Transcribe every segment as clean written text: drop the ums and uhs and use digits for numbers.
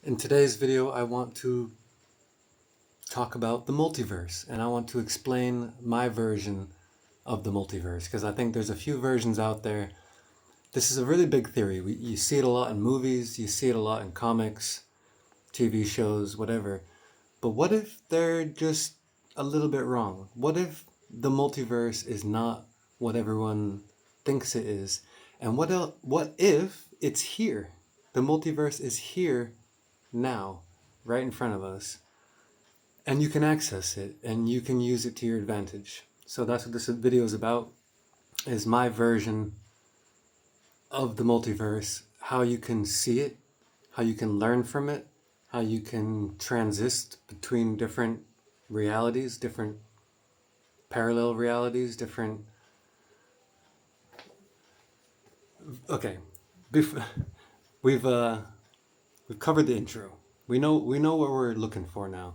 In today's video, I want to talk about the multiverse, and I want to explain my version of the multiverse because I think there's a few versions out there. This is a really big theory. You see it a lot in movies, you see it a lot in comics, TV shows, whatever. But what if they're just a little bit wrong? What if the multiverse is not what everyone thinks it is? And what if it's here? The multiverse is here now, right in front of us, and you can access it and you can use it to your advantage. So that's what this video is about, is my version of the multiverse, how you can see it, how you can learn from it, how you can transist between different realities, different parallel realities, different... Okay, Bef- we've we've covered the intro. We know what we're looking for now.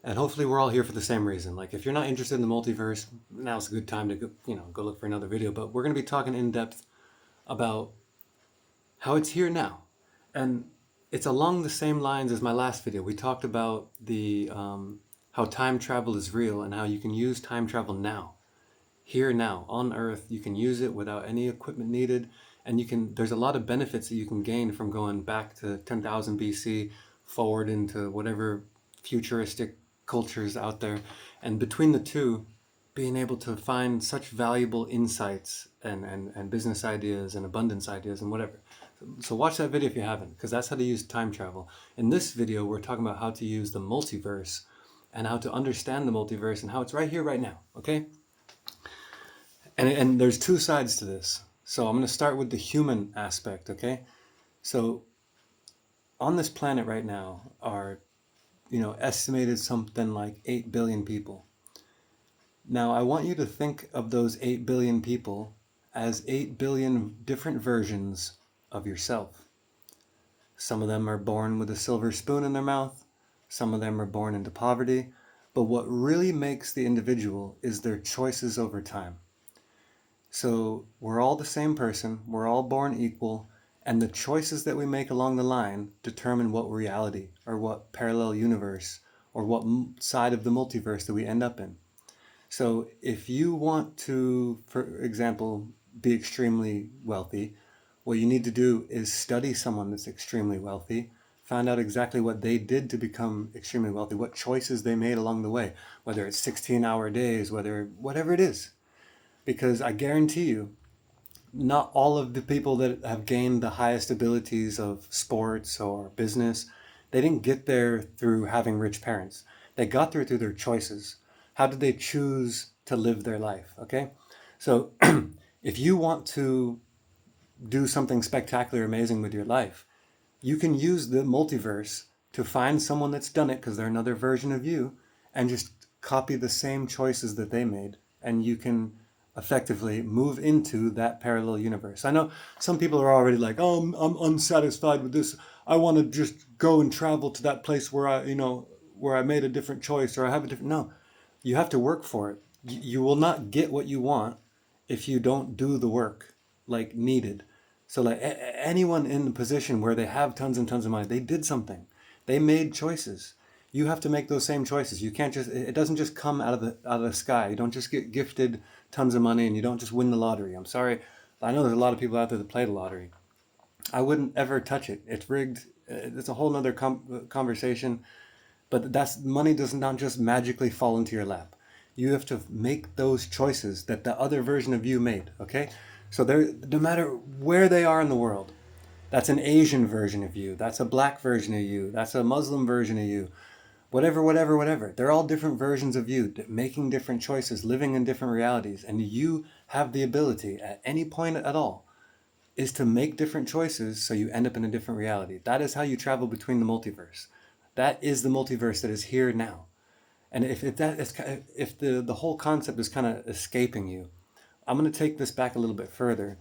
And hopefully we're all here for the same reason. Like, if you're not interested in the multiverse, now's a good time to go look for another video. But we're going to be talking in depth about how it's here now. And it's along the same lines as my last video. We talked about the how time travel is real and how you can use time travel now. Here now, on Earth, you can use it without any equipment needed. And there's a lot of benefits that you can gain from going back to 10,000 BC, forward into whatever futuristic cultures out there. And between the two, being able to find such valuable insights and business ideas and abundance ideas and whatever. So watch that video if you haven't, because that's how to use time travel. In this video, we're talking about how to use the multiverse and how to understand the multiverse and how it's right here, right now, okay? And there's two sides to this. So I'm going to start with the human aspect, okay? So on this planet right now are, estimated something like 8 billion people. Now, I want you to think of those 8 billion people as 8 billion different versions of yourself. Some of them are born with a silver spoon in their mouth. Some of them are born into poverty. But what really makes the individual is their choices over time. So we're all the same person, we're all born equal, and the choices that we make along the line determine what reality or what parallel universe or what side of the multiverse that we end up in. So if you want to, for example, be extremely wealthy, what you need to do is study someone that's extremely wealthy, find out exactly what they did to become extremely wealthy, what choices they made along the way, whether it's 16-hour days, whatever it is. Because I guarantee you, not all of the people that have gained the highest abilities of sports or business, they didn't get there through having rich parents. They got there through their choices. How did they choose to live their life? Okay? So if you want to do something spectacular, amazing with your life, you can use the multiverse to find someone that's done it because they're another version of you and just copy the same choices that they made. And you can effectively move into that parallel universe. I know some people are already like, oh, I'm unsatisfied with this. I want to just go and travel to that place where I made a different choice or I have a different... No, you have to work for it. You will not get what you want if you don't do the work like needed. So like anyone in the position where they have tons and tons of money, they did something. They made choices. You have to make those same choices. You can't just... It doesn't just come out of the sky. You don't just get gifted tons of money and you don't just win the lottery. I'm sorry. I know there's a lot of people out there that play the lottery. I wouldn't ever touch it. It's rigged. It's a whole nother conversation. But money does not just magically fall into your lap. You have to make those choices that the other version of you made. Okay? So no matter where they are in the world, that's an Asian version of you. That's a black version of you. That's a Muslim version of you. Whatever. They're all different versions of you, making different choices, living in different realities. And you have the ability at any point at all is to make different choices so you end up in a different reality. That is how you travel between the multiverse. That is the multiverse that is here now. And if the whole concept is kind of escaping you, I'm going to take this back a little bit further.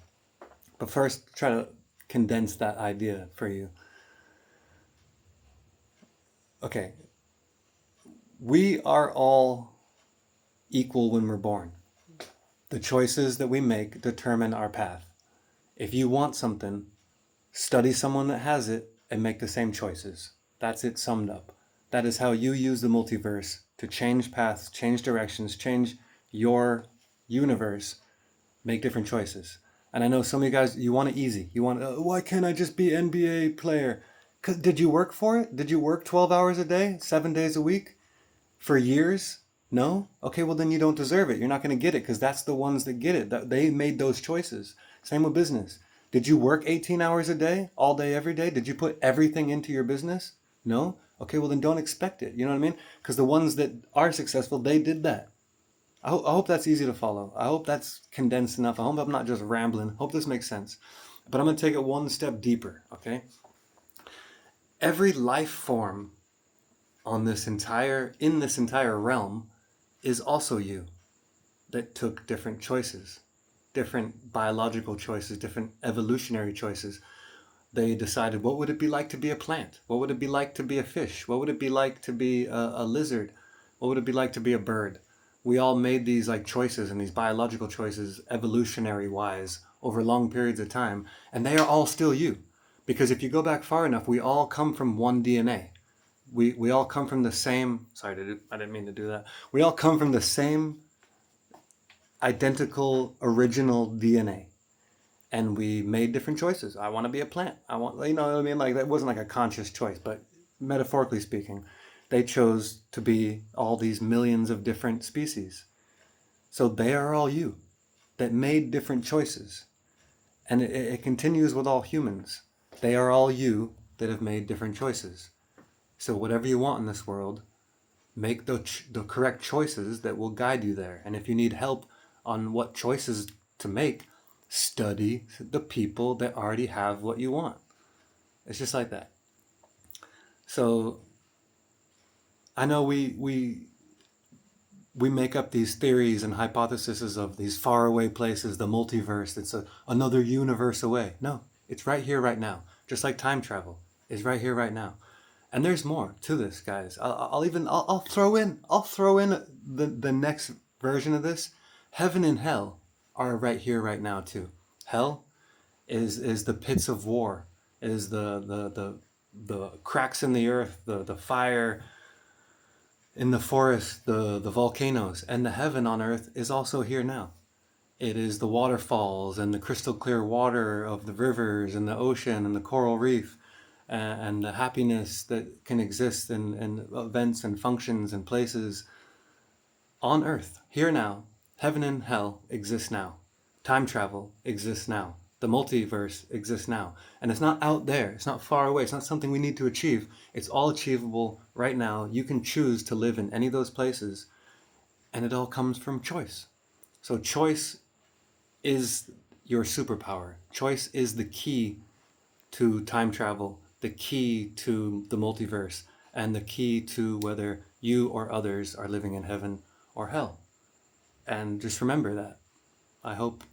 But first, try to condense that idea for you. Okay, we are all equal when we're born. The choices that we make determine our path. If you want something, study someone that has it and make the same choices. That's it summed up. That is how you use the multiverse to change paths, change directions, change your universe, make different choices. And I know some of you guys, you want it easy. You want, why can't I just be NBA player? 'Cause did you work for it? Did you work 12 hours a day, 7 days a week for years? No? Okay, well then you don't deserve it. You're not going to get it because that's the ones that get it. They made those choices. Same with business. Did you work 18 hours a day, all day, every day? Did you put everything into your business? No? Okay, well then don't expect it. You know what I mean? Because the ones that are successful, they did that. I hope that's easy to follow. I hope that's condensed enough. I hope I'm not just rambling. I hope this makes sense. But I'm going to take it one step deeper, okay? Every life form in this entire realm is also you, that took different choices, different biological choices, different evolutionary choices. They decided, what would it be like to be a plant? What would it be like to be a fish? What would it be like to be a lizard? What would it be like to be a bird? We all made these like choices and these biological choices evolutionary wise over long periods of time, and they are all still you. Because if you go back far enough, we all come from one DNA. We all come from the same, sorry, I didn't mean to do that. We all come from the same identical original DNA. And we made different choices. I want to be a plant. I want, you know what I mean? Like that wasn't like a conscious choice, but metaphorically speaking, they chose to be all these millions of different species. So they are all you that made different choices. And it continues with all humans. They are all you that have made different choices. So whatever you want in this world, make the correct choices that will guide you there. And if you need help on what choices to make, study the people that already have what you want. It's just like that. So I know we make up these theories and hypotheses of these faraway places, the multiverse. It's another universe away. No, it's right here, right now. Just like time travel is right here, right now. And there's more to this, guys. I'll throw in the next version of this. Heaven and hell are right here, right now too. Hell is the pits of war, is the cracks in the earth, the fire in the forest, the volcanoes, and the heaven on earth is also here now. It is the waterfalls and the crystal clear water of the rivers and the ocean and the coral reef and the happiness that can exist in events and functions and places on earth, here now. Heaven and hell exist now. Time travel exists now. The multiverse exists now. And it's not out there. It's not far away. It's not something we need to achieve. It's all achievable right now. You can choose to live in any of those places. And it all comes from choice. So choice is your superpower. Choice is the key to time travel, the key to the multiverse, and the key to whether you or others are living in heaven or hell. And just remember that. I hope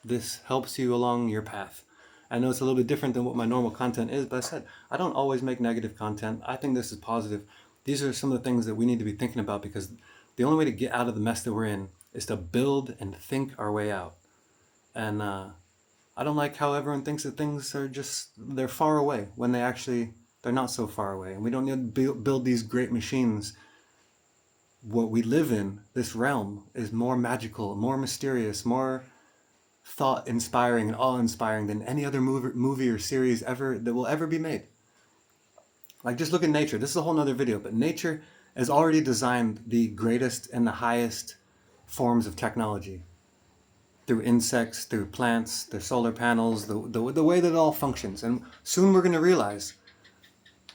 this helps you along your path. I know it's a little bit different than what my normal content is, but I said I don't always make negative content. I think this is positive. These are some of the things that we need to be thinking about, because the only way to get out of the mess that we're in is to build and think our way out. And I don't like how everyone thinks that things are just, they're far away when they're not so far away. And we don't need to build these great machines. What we live in, this realm, is more magical, more mysterious, more thought-inspiring and awe-inspiring than any other movie or series that will ever be made. Like, just look at nature. This is a whole nother video, but nature has already designed the greatest and the highest forms of technology. Through insects, through plants, their solar panels, the way that it all functions. And soon we're going to realize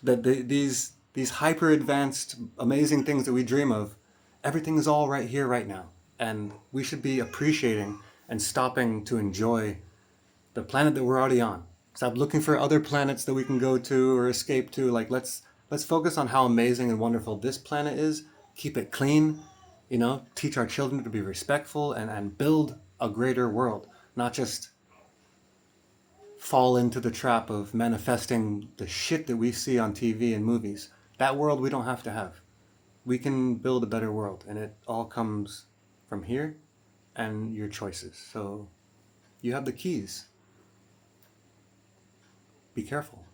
that these hyper advanced, amazing things that we dream of, everything is all right here, right now. And we should be appreciating and stopping to enjoy the planet that we're already on. Stop looking for other planets that we can go to or escape to. Like, let's focus on how amazing and wonderful this planet is. Keep it clean, teach our children to be respectful and build a greater world, not just fall into the trap of manifesting the shit that we see on TV and movies. That world we don't have to have. We can build a better world, and it all comes from here and your choices. So you have the keys. Be careful.